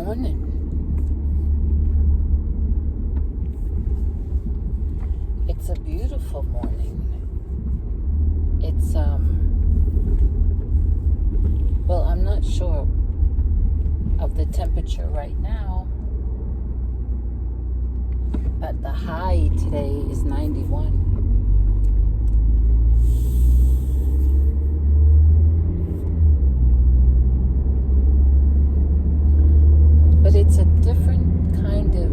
morning. It's a beautiful morning. It's, well, I'm not sure of the temperature right now, but the high today is 91. But it's a different kind of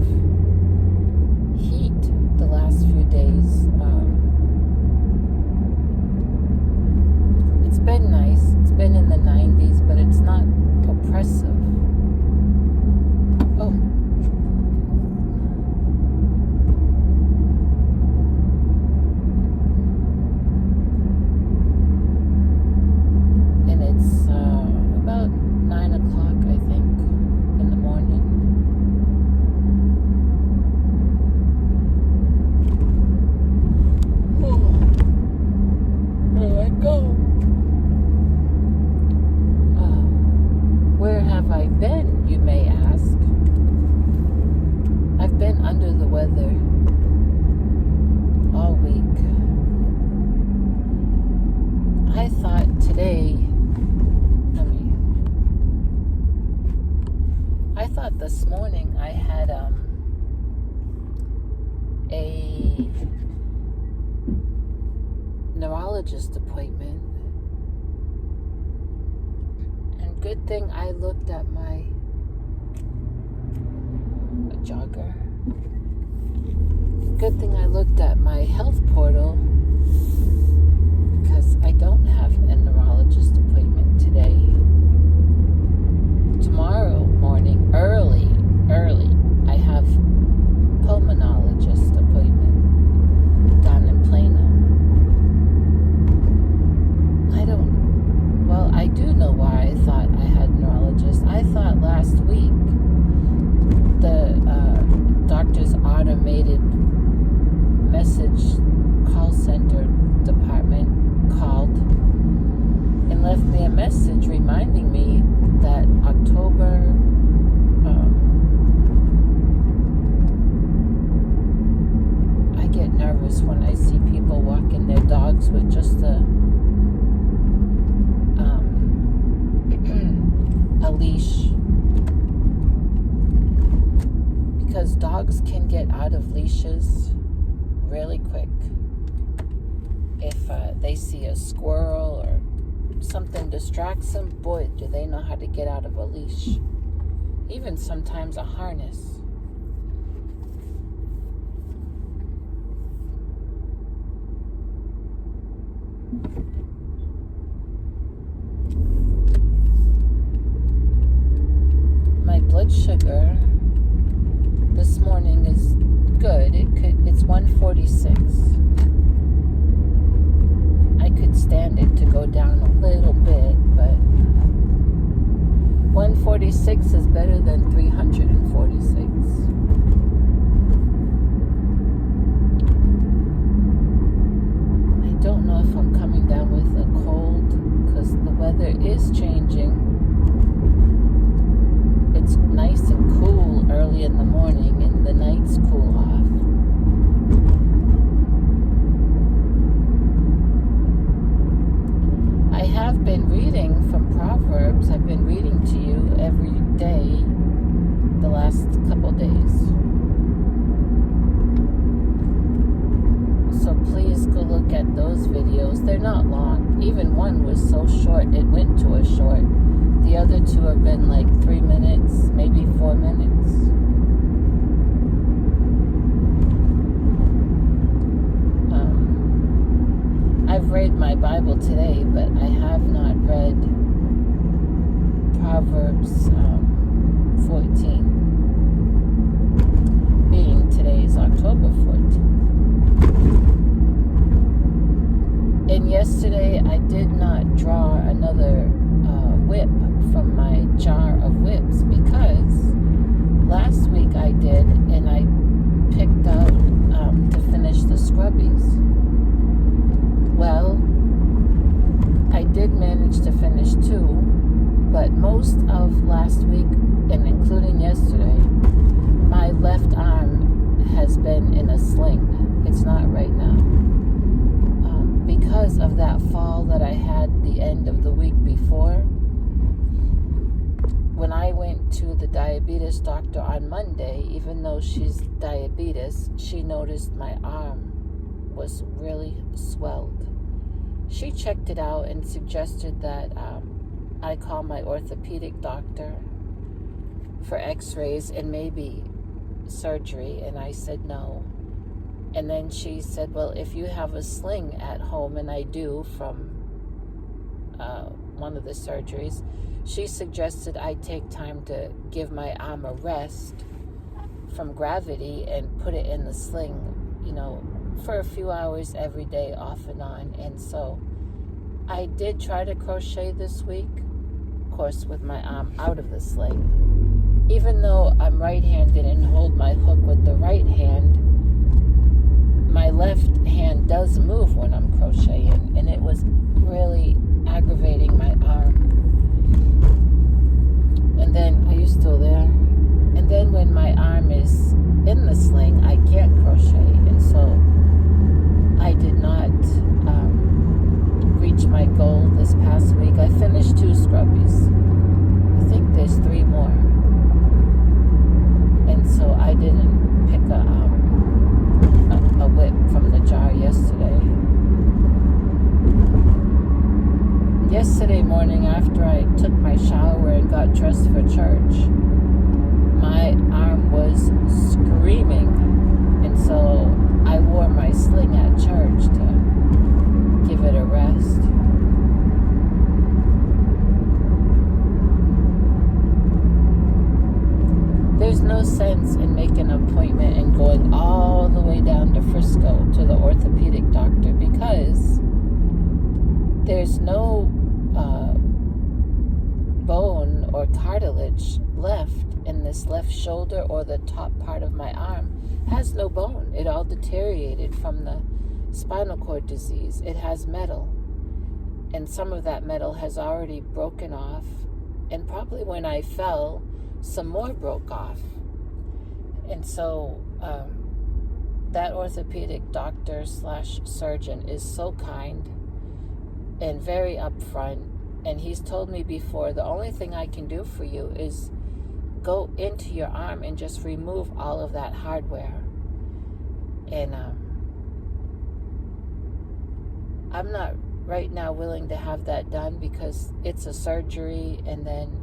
heat the last few days. It's been nice. It's been in the 90s, but it's not oppressive. Oh. And it's about 9 o'clock, I think, in the morning. Where I go? Where have I been, you may ask? I've been under the weather all week. I thought today, I thought this morning I had a neurologist appointment. And good thing I looked at my jogger. Good thing I looked at my health portal, because I don't have a neurologist appointment today. Tomorrow morning, early, I have pulmonologist appointment down in Plano. I do know why I thought I had a neurologist. I thought last week the doctor's automated message call center department called and left me a message reminding me that October I get nervous when I see people walking their dogs with just a leash, because dogs can get out of leashes really quick. If they see a squirrel or something distracts them, boy, do they know how to get out of a leash. Even sometimes a harness. My blood sugar this morning is good. It's 146. I could stand it to go down a little bit, but 146 is better than 346. I don't know if I'm coming down with a cold, because the weather is changing. It's nice and cool early in the morning, and the nights cool off. I have been reading from Proverbs. I've been reading to you every day the last couple days. So please go look at those videos. They're not long. Even one was so short, it went to a short. The other two have been like 3 minutes, maybe 4 minutes. I've read my Bible today, but I have not read Proverbs 14, being today's October 14th. And yesterday I did not draw another whip from my jar of whips, because last week I did, and I picked out to finish the scrubbies. Well, I did manage to finish 2, but most of last week, and including including yesterday, my left arm has been in a sling. It's not right now. Because of that fall that I had the end of the week before, when I went to the diabetes doctor on Monday, even though she's diabetes, she noticed my arm was really swelled. She checked it out and suggested that I call my orthopedic doctor for x-rays and maybe surgery, and I said no. And then she said, well, if you have a sling at home, and I do from one of the surgeries, she suggested I take time to give my arm a rest from gravity and put it in the sling, for a few hours every day off and on. And so I did try to crochet this week, of course, with my arm out of the sling. Even though I'm right-handed and hold my hook with the right hand, my left hand does move when I'm crocheting, and it was really aggravating my arm. And then, are you still there? And then when my arm is in the sling, I can't crochet, and so I did not reach my goal this past week. I finished 2 scrubbies. I think there's 3 more. And so I didn't pick a whip from the jar yesterday. Yesterday morning, after I took my shower and got dressed for church, my arm was screaming, and so I wore my sling at church to give it a rest. There's no sense in making an appointment and going all the way down to Frisco to the orthopedic doctor, because there's no bone or cartilage left in this left shoulder, or the top part of my arm has no bone. It all deteriorated from the spinal cord disease. It has metal, and some of that metal has already broken off, and probably when I fell, some more broke off. And so that orthopedic doctor / surgeon is so kind and very upfront, and he's told me before, the only thing I can do for you is go into your arm and just remove all of that hardware. And I'm not right now willing to have that done, because it's a surgery, and then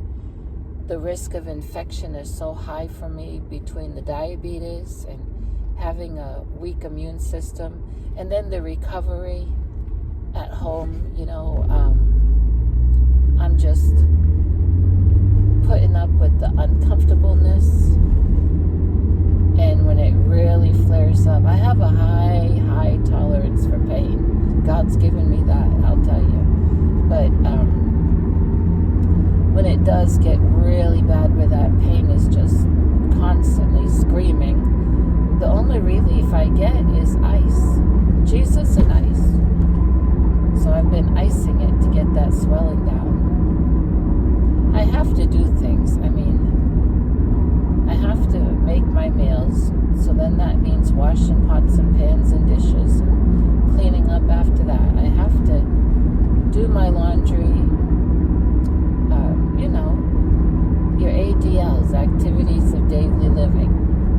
the risk of infection is so high for me between the diabetes and having a weak immune system, and then the recovery at home. I'm just putting up with the uncomfortableness, and when it really flares up, I have a high tolerance for pain. God's given me that, I'll tell you. But when it does get really bad, where that pain is just constantly screaming, the only relief I get is ice. Jesus and ice. So I've been icing it to get that swelling down. I have to do things. I have to make my meals, so then that means washing pots and pans and dishes and cleaning up after that. I have to do my laundry, your ADLs, activities of daily living,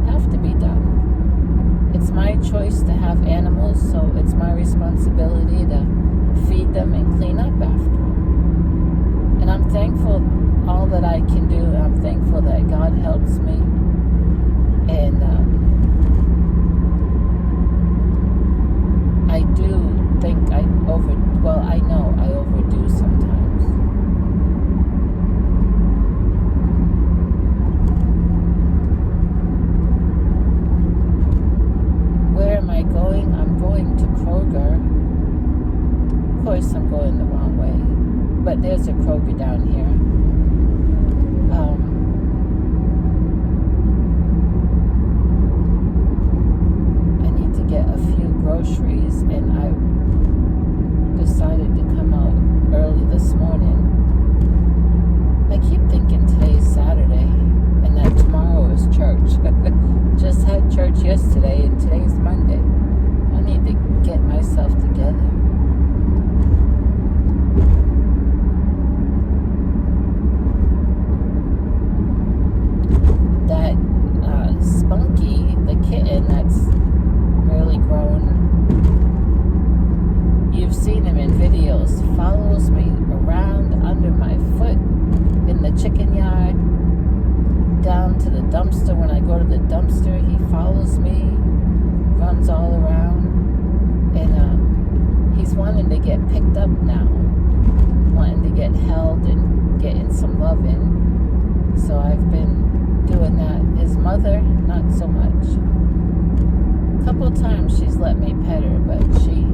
have to be done. It's my choice to have animals, so it's my responsibility to feed them and clean up after them. And I'm thankful all that I can do. I'm thankful that God helps me. And I do think I know I overdo sometimes. Where am I going? I'm going to Kroger. Of course, I'm going the wrong way, but there's a Kroger down here. I need to get a few groceries, and I decided to come out early this dumpster, when I go to the dumpster, he follows me, runs all around, and he's wanting to get picked up now, wanting to get held and getting some love in. So I've been doing that. His mother, not so much. A couple times she's let me pet her, but she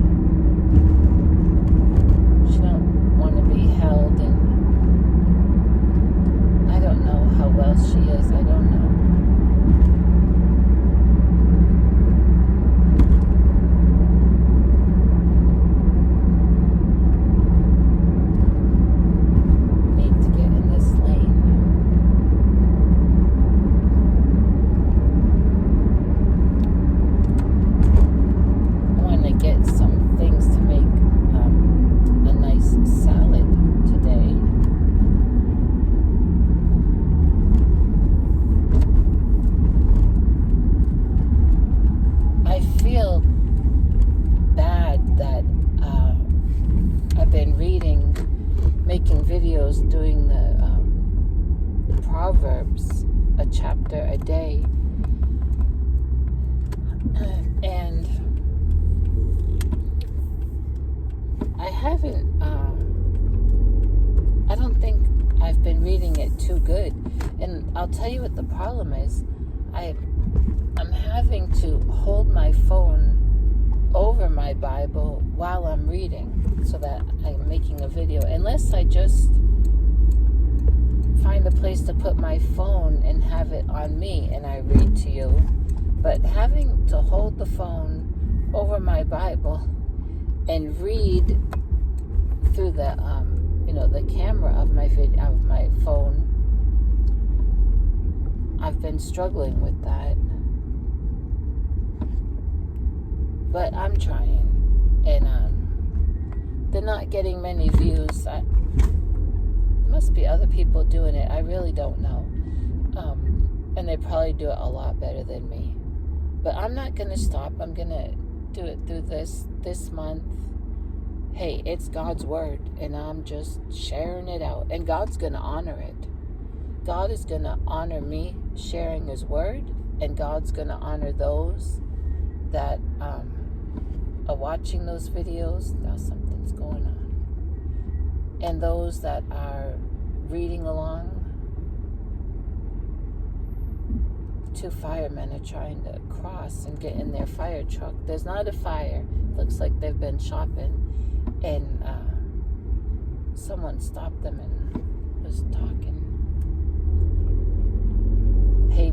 don't want to be held, and I don't know how well she is. I don't know. Need to get in this lane. I want to get some things to make a nice salad today. I feel bad that I've been reading, making videos, doing the Proverbs, a chapter a day, and I haven't, I don't think I've been reading it too good. And I'll tell you what the problem is. I'm having to hold my phone over my Bible while I'm reading so that I'm making a video. Unless I just find a place to put my phone and have it on me and I read to you. But having to hold the phone over my Bible and read through the the camera of my phone, I've been struggling with that, but I'm trying, and they're not getting many views. There must be other people doing it. I really don't know, and they probably do it a lot better than me. But I'm not gonna stop. I'm gonna do it through this month. Hey, it's God's word, and I'm just sharing it out, and God's going to honor it. God is going to honor me sharing his word, and God's going to honor those that are watching those videos. Now something's going on. And those that are reading along. 2 firemen are trying to cross and get in their fire truck. There's not a fire. Looks like they've been shopping. And someone stopped them and was talking. Hey,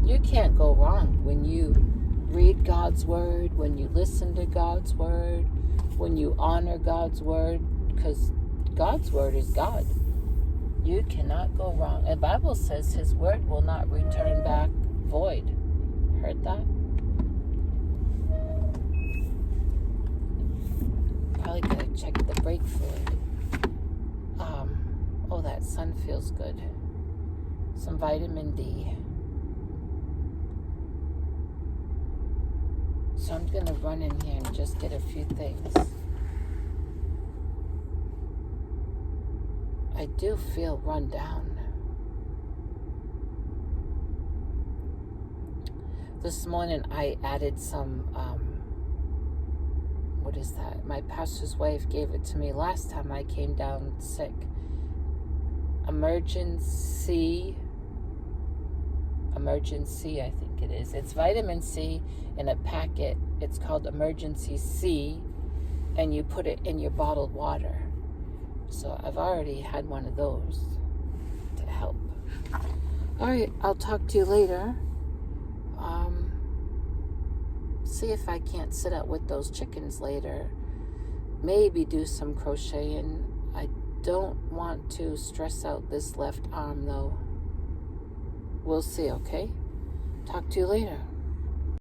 you can't go wrong when you read God's word, when you listen to God's word, when you honor God's word, because God's word is God. You cannot go wrong. The Bible says his word will not return back void. Heard that? Probably gotta check the brake fluid. Oh, that sun feels good. Some vitamin D. So I'm gonna run in here and just get a few things. I do feel run down. This morning I added some, what is that? My pastor's wife gave it to me last time I came down sick. Emergency, I think it is. It's vitamin C in a packet. It's called Emergency C, and you put it in your bottled water. So I've already had one of those to help. All right, I'll talk to you later. See if I can't sit up with those chickens later. Maybe do some crocheting. I don't want to stress out this left arm though. We'll see, okay? Talk to you later.